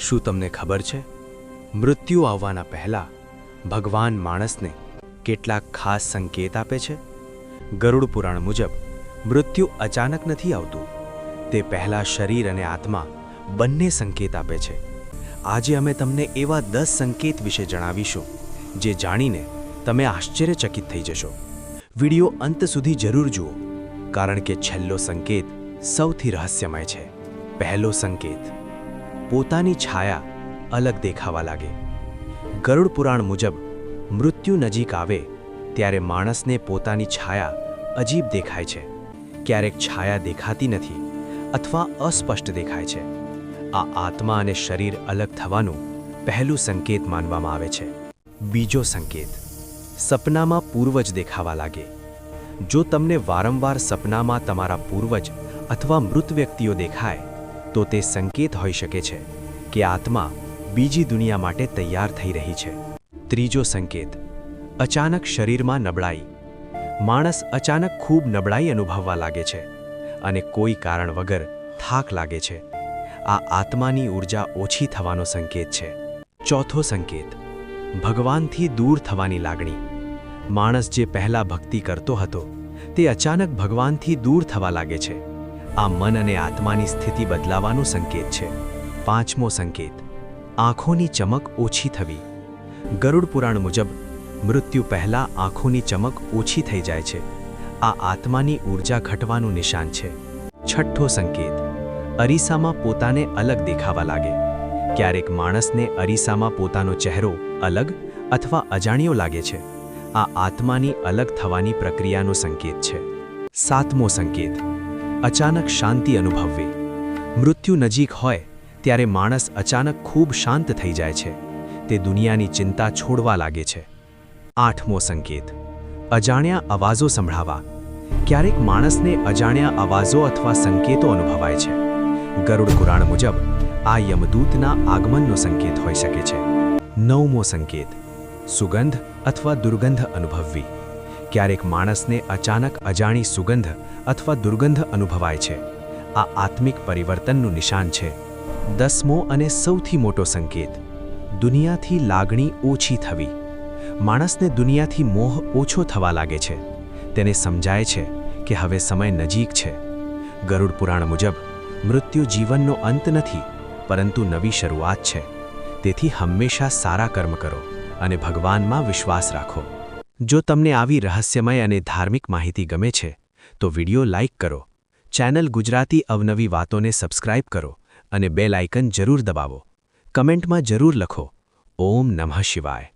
શું તમને ખબર છે મૃત્યુ આવવાના પહેલા ભગવાન માણસને કેટલાક ખાસ સંકેત આપે છે? ગરુડ પુરાણ મુજબ મૃત્યુ અચાનક નથી આવતું, તે પહેલા શરીર અને આત્મા બંને સંકેત આપે છે. આજે અમે તમને એવા 10 સંકેત વિશે જણાવીશું જે જાણીને તમે આશ્ચર્યચકિત થઈ જશો. વિડિયો અંત સુધી જરૂર જુઓ, કારણ કે છેલ્લો સંકેત સૌથી રહસ્યમય છે. પહેલો સંકેત, પોતાની છાયા અલગ દેખાવા લાગે. ગરુડ પુરાણ મુજબ મૃત્યુ નજીક આવે ત્યારે માણસને પોતાની છાયા અજીબ દેખાય છે. ક્યારેક છાયા દેખાતી નથી અથવા અસ્પષ્ટ દેખાય છે. આ આત્મા અને શરીર અલગ થવાનું પહેલું સંકેત માનવામાં આવે છે. બીજો સંકેત, સપનામાં પૂર્વજ દેખાવા લાગે. જો તમને વારંવાર સપનામાં તમારા પૂર્વજ અથવા મૃત વ્યક્તિઓ દેખાય તો તે સંકેત હોઈ શકે છે કે આત્મા બીજી દુનિયા માટે તૈયાર થઈ રહી છે. ત્રીજો સંકેત, અચાનક શરીરમાં નબળાઈ. માણસ અચાનક ખૂબ નબળાઈ અનુભવવા લાગે છે અને કોઈ કારણ વગર થાક લાગે છે. આ આત્માની ઊર્જા ઓછી થવાનો સંકેત છે. ચોથો સંકેત, ભગવાનથી દૂર થવાની લાગણી. માણસ જે પહેલા ભક્તિ કરતો હતો તે અચાનક ભગવાનથી દૂર થવા લાગે છે. આ મન અને આત્માની સ્થિતિ બદલાવાનો સંકેત છે. પાંચમો સંકેત, આંખોની ચમક ઓછી થવી. ગરુડ પુરાણ મુજબ મૃત્યુ પહેલા આંખોની ચમક ઓછી થઈ જાય છે. આ આત્માની ઊર્જા ઘટવાનું નિશાન છે. છઠ્ઠો સંકેત, અરીસામાં પોતાને અલગ દેખાવા લાગે. ક્યારેક માણસને અરીસામાં પોતાનો ચહેરો અલગ અથવા અજાણ્યો લાગે છે. આ આત્માની અલગ થવાની પ્રક્રિયાનો સંકેત છે. સાતમો સંકેત, અચાનક શાંતિ અનુભવવી. મૃત્યુ નજીક હોય ત્યારે માણસ અચાનક ખૂબ શાંત થઈ જાય છે. તે દુનિયાની ચિંતા છોડવા લાગે છે. આઠમો સંકેત, અજાણ્યા અવાજો સંભળાવા. ક્યારેક માણસને અજાણ્યા અવાજો અથવા સંકેતો અનુભવાય છે. ગરુડ પુરાણ મુજબ આ યમદૂતના આગમનનો સંકેત હોઈ શકે છે. નવમો સંકેત, સુગંધ અથવા દુર્ગંધ અનુભવવી. ક્યારેક માણસને અચાનક અજાણી સુગંધ અથવા દુર્ગંધ અનુભવાય છે. આ આત્મિક પરિવર્તનનું નિશાન છે. દસમો અને સૌથી મોટો સંકેત, દુનિયાથી લાગણી ઓછી થવી. માણસને દુનિયાથી મોહ ઓછો થવા લાગે છે. તેને સમજાય છે કે હવે સમય નજીક છે. ગરુડ પુરાણ મુજબ મૃત્યુ જીવનનો અંત નથી, પરંતુ નવી શરૂઆત છે. તેથી હંમેશા સારા કર્મ કરો અને ભગવાનમાં વિશ્વાસ રાખો. જો તમને આવી રહસ્યમય અને ધાર્મિક માહિતી ગમે છે તો વિડિયો લાઇક કરો, ચેનલ ગુજરાતી અવનવી વાતોને સબસ્ક્રાઇબ કરો અને બેલ આઇકન જરૂર દબાવો. કમેન્ટમાં જરૂર લખો, ઓમ નમઃ શિવાય.